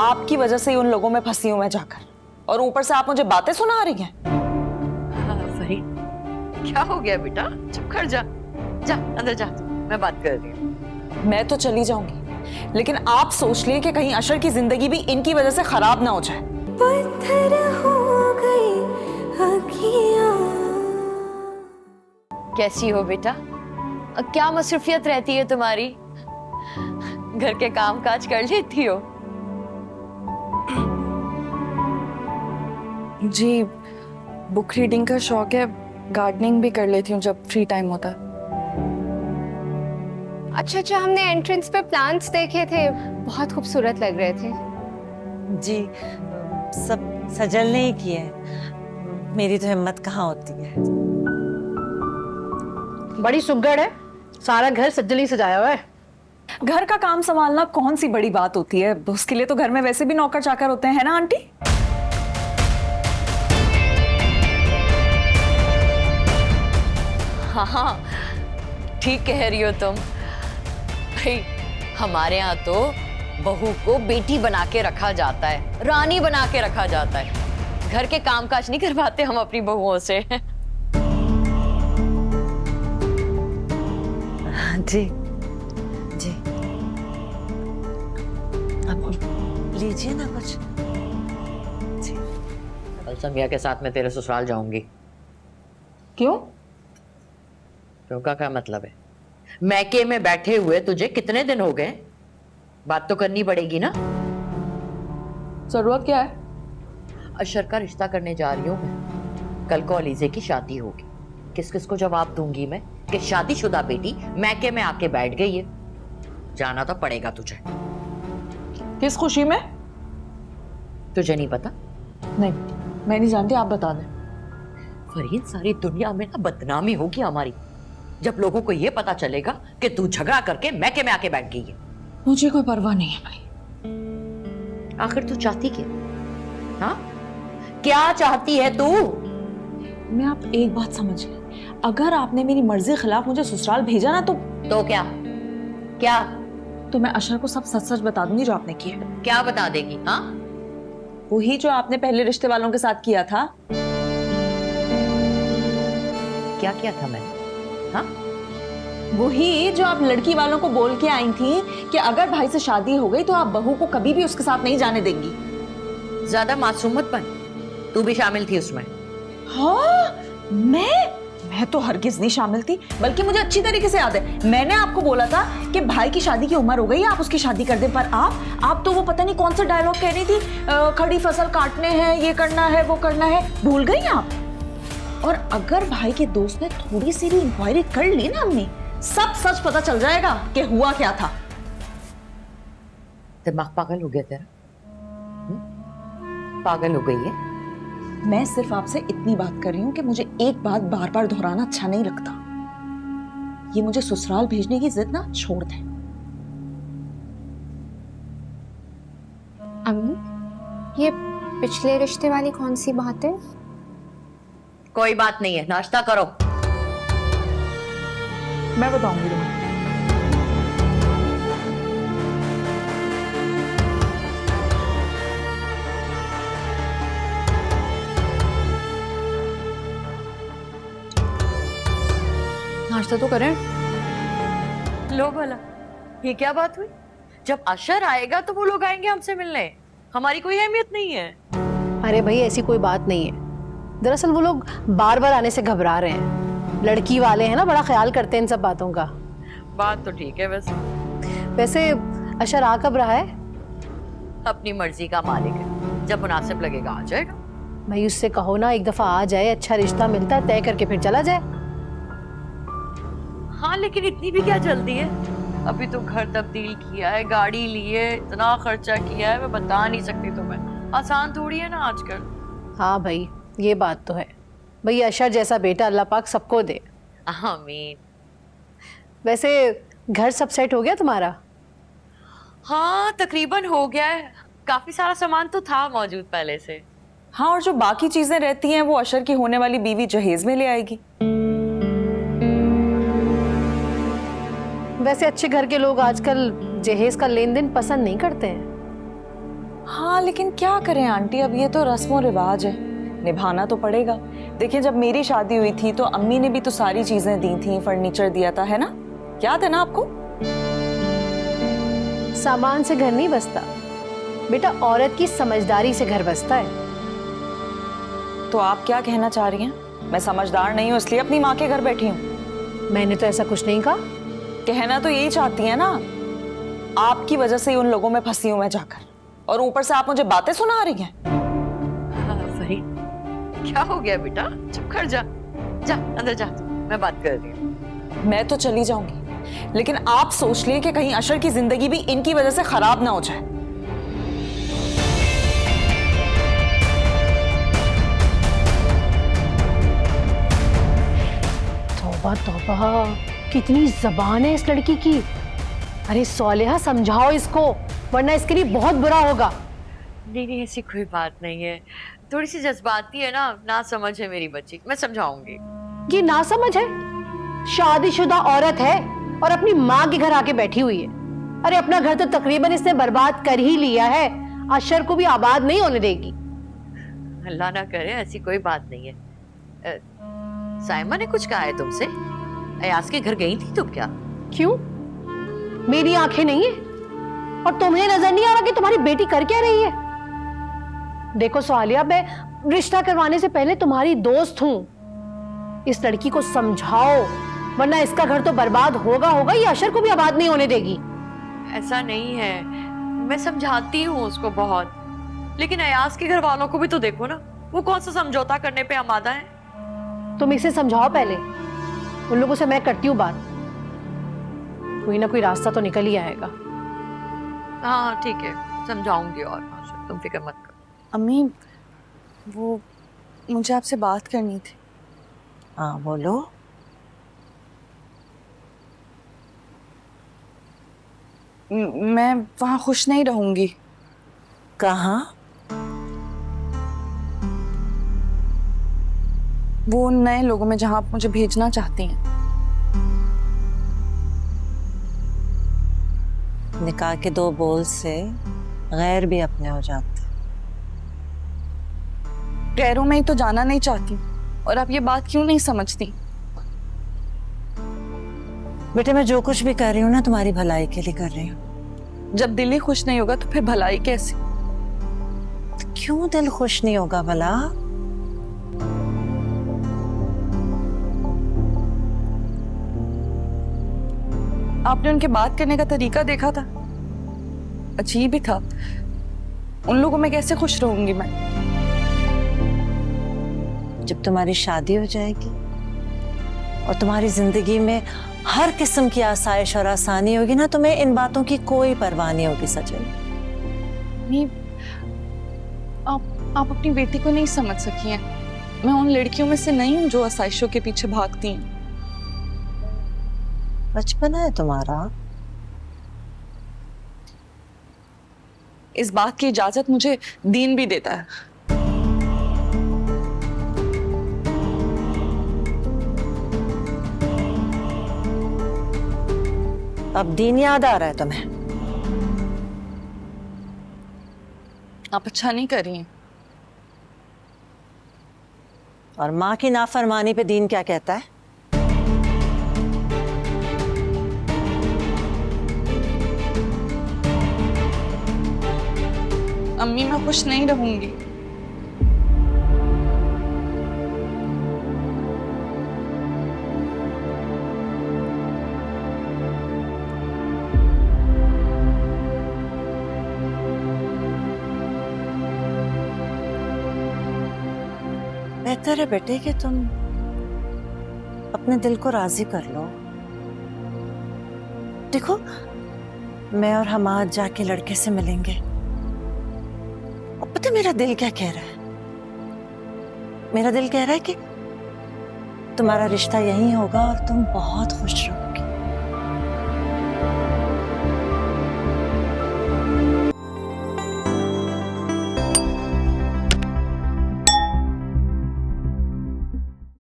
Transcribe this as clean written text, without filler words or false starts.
आपकी वजह से ही उन लोगों में फंसी हूं मैं जाकर, और ऊपर से आप मुझे बातें सुना रही हैं। फरीद, क्या हो गया बेटा? चुप कर जा, जा अंदर जा, मैं बात कर रही हूँ। मैं तो चली जाऊंगी, लेकिन आप सोच लिए कि कहीं अशर की जिंदगी भी इनकी वजह से खराब ना हो जाए। पत्थर हो गई आँखियाँ। कैसी हो बेटा? क्या मसरूफियत रहती है तुम्हारी? घर के काम काज कर लेती हो? जी, बुक रीडिंग का शौक है, गार्डनिंग भी कर लेती हूँ जब फ्री टाइम होता है। अच्छा, हमने एंट्रेंस पे प्लांट्स देखे थे, बहुत खूबसूरत लग रहे थे। जी, सब सजलने ही किए हैं, मेरी तो हिम्मत कहाँ होती है। बड़ी सुगड़ है, सारा घर सज्जली सजाया हुआ है। घर का काम संभालना कौन सी बड़ी बात होती है, उसके लिए तो घर में वैसे भी नौकर चाकर होते हैं, है ना आंटी? हाँ, ठीक कह रही हो तुम। भाई, हमारे यहाँ तो बहू को बेटी बना के रखा जाता है, रानी बना के रखा जाता है। घर के कामकाज नहीं करवाते हम अपनी बहुओं से। जी जी, अब लीजिए ना कुछ। जी, कल समिया के साथ मैं तेरे ससुराल जाऊंगी। क्यों? क्यों का क्या मतलब है? मैके में बैठे हुए तुझे कितने दिन हो गए? बात तो करनी पड़ेगी ना। जरूरत क्या है? अशर का रिश्ता करने जा रही हूँ मैं। कल को अलीजे की शादी होगी, किस किस को जवाब दूंगी मैं कि शादीशुदा बेटी मैके में आके बैठ गई है? जाना तो पड़ेगा तुझे। किस खुशी में? तुझे नहीं पता? नहीं, मैं नहीं जानती, आप बता दें। फरीद, सारी दुनिया में ना बदनामी होगी हमारी जब लोगों को ये पता चलेगा कि तू झगड़ा करके मैके में आके बैठ गई है। मुझे कोई परवाह नहीं है भाई। आखिर तू चाहती क्या? हाँ, क्या चाहती है तू? मैं आप एक बात समझ लें, अगर आपने मेरी मर्जी खिलाफ मुझे ससुराल भेजा ना तो क्या क्या? तो मैं अशर को सब सच सच बता दूंगी जो आपने किया। क्या बता देगी? हाँ, वही जो आपने पहले रिश्ते वालों के साथ किया था। क्या किया था मैंने? हाँ, वही जो आप लड़की वालों को बोल के आई थी कि अगर भाई से शादी हो गई तो आप बहू को कभी भी उसके साथ नहीं जाने देंगी। ज्यादा मासूम मत बन, तू भी शामिल थी उसमें। हाँ, मैं तो हरगिज नहीं शामिल थी, बल्कि मुझे अच्छी तरीके से याद है, मैंने आपको बोला था कि भाई की शादी की उम्र हो गई, आप उसकी शादी कर दें। पर आप तो वो पता नहीं कौन सा डायलॉग कह रही थी, खड़ी फसल काटने हैं, ये करना है, वो करना है, भूल गई आप? और अगर भाई के दोस्त ने थोड़ी सी भी इंक्वायरी कर ली ना, हमने सब सच पता चल जाएगा कि हुआ क्या था। दिमाग पागल हो गया तेरा? पागल हो गई है? मैं सिर्फ आपसे इतनी बात कर रही हूँ कि मुझे एक बात बार बार दोहराना अच्छा नहीं लगता। ये मुझे ससुराल भेजने की जिद ना छोड़ दे। अम्मी, ये पिछले रिश्ते वाली कौन सी बात है? कोई बात नहीं है, नाश्ता करो। मैं बताऊंगी तुम्हें। नाश्ता तो करें। लो भला, ये क्या बात हुई? जब अशर आएगा तो वो लोग आएंगे हमसे मिलने, हमारी कोई अहमियत नहीं है। अरे भाई, ऐसी कोई बात नहीं है। दरअसल वो लोग बार बार आने से घबरा रहे हैं। लड़की वाले हैं ना, बड़ा ख्याल करते हैं इन सब बातों का। बात तो ठीक है, वैसे अशर आ कब रहा है? अपनी मर्जी का मालिक है, जब मुनासिब लगेगा आ जाएगा। भाई उससे कहो ना एक दफा आ जाए, अच्छा रिश्ता मिलता है तय करके फिर चला जाए। हाँ, लेकिन इतनी भी क्या जल्दी है? अभी तो घर तब्दील किया है, गाड़ी ली है, इतना खर्चा किया है, मैं बता नहीं सकती तुम्हें। आसान थोड़ी है ना आजकल। हाँ भाई, ये बात तो है। भाई अशर जैसा बेटा अल्लाह पाक सबको दे। आमीन। वैसे घर सब सेट हो गया तुम्हारा? हाँ, तकरीबन हो गया है। काफी सारा सामान तो था मौजूद पहले से। हाँ, और जो बाकी चीजें रहती हैं वो अशर की होने वाली बीवी जहेज में ले आएगी। वैसे अच्छे घर के लोग आजकल जहेज का लेन देन पसंद नहीं करते हैं। हाँ लेकिन क्या करें आंटी, अब ये तो रस्म और रिवाज है, निभाना तो पड़ेगा। देखिए जब मेरी शादी हुई थी तो अम्मी ने भी तो सारी चीजें दी थी, फर्नीचर दिया था, है ना? याद है ना आपको? सामान से घर नहीं बसता बेटा, औरत की समझदारी से घर बसता है। तो आप क्या कहना चाह रही हैं? मैं समझदार नहीं हूँ इसलिए अपनी माँ के घर बैठी हूँ? मैंने तो ऐसा कुछ नहीं कहा। कहना तो यही चाहती है ना, आपकी वजह से ही उन लोगों में फंसी हूं मैं जाकर, और ऊपर से आप मुझे बातें सुना रही हैं। फरीद क्या हो गया बेटा, चुप कर जा, जा अंदर जा, मैं बात कर रही हूँ। मैं तो चली जाऊंगी, लेकिन आप सोच लिए कि कहीं अशर की जिंदगी भी इनकी वजह से खराब ना हो जाए। तौबा तौबा, कितनी जबान है इस लड़की की। अरे सोलेहा समझाओ इसको, वरना इसके लिए बहुत बुरा होगा। नहीं नहीं, ऐसी कोई बात नहीं है, थोड़ी सी जज्बाती है ना समझ है मेरी बच्ची, मैं समझाऊंगी। ये ना समझ है, शादीशुदा औरत है और अपनी माँ के घर आके बैठी हुई है। अरे अपना घर तो तकरीबन इसने बर्बाद कर ही लिया है, अशर को भी आबाद नहीं होने देगी। अल्लाह ना करे, ऐसी कोई बात नहीं है। साइमा ने कुछ कहा है तुमसे? अयास के घर गई थी तुम क्या? क्यों? मेरी आंखें नहीं है और तुम्हें नजर नहीं आ रहा कि तुम्हारी बेटी कर क्या रही है? देखो सोहालिया, मैं रिश्ता करवाने से पहले तुम्हारी दोस्त हूं। इस लड़की को समझाओ, वरना इसका घर तो बर्बाद होगा होगा, ये अशर को भी आबाद नहीं होने देगी। ऐसा नहीं है, मैं समझाती हूँ उसको बहुत, लेकिन अयास के घर वालों को भी तो देखो ना, वो कौन सा समझौता करने पे आमादा है। तुम इसे समझाओ पहले, उन लोगों से मैं करती हूँ बात, कोई ना कोई रास्ता तो निकल ही आएगा। हाँ ठीक है, समझाऊंगी, और तुम फिक्र मत करो। अम्मी वो मुझे आपसे बात करनी थी। हाँ बोलो। मैं वहां खुश नहीं रहूंगी। कहाँ? वो उन नए लोगों में जहां आप मुझे भेजना चाहती हैं। निकाह के दो बोल से गैर भी अपने हो जाते। गैरों में ही तो जाना नहीं चाहती, और आप ये बात क्यों नहीं समझती? बेटे मैं जो कुछ भी कर रही हूँ ना तुम्हारी भलाई के लिए कर रही हूँ। जब दिल ही खुश नहीं होगा तो फिर भलाई कैसी? क्यों दिल खुश नहीं होगा भला? आपने उनके बात करने का तरीका देखा था, अजीब ही था। उन लोगों में कैसे खुश रहूंगी मैं? जब तुम्हारी शादी हो जाएगी और तुम्हारी जिंदगी में हर किस्म की आसाइश और आसानी होगी ना, तुम्हें इन बातों की कोई परवाह नहीं होगी सजल। नहीं, आप अपनी बेटी को नहीं समझ सकी हैं। मैं उन लड़कियों में से नहीं हूं जो आसाइशों के पीछे भागती हैं। बचपना है तुम्हारा। इस बात की इजाजत मुझे दीन भी देता है। अब दीन याद आ रहा है तुम्हें? आप अच्छा नहीं कर रही हैं। और माँ की नाफरमानी पे दीन क्या कहता है? अम्मी मैं खुश नहीं रहूंगी। बेहतर है बेटे कि तुम अपने दिल को राजी कर लो। देखो मैं और हम आज जाके लड़के से मिलेंगे, और पता है मेरा दिल क्या कह रहा है? मेरा दिल कह रहा है कि तुम्हारा रिश्ता यहीं होगा और तुम बहुत खुश रहोगे।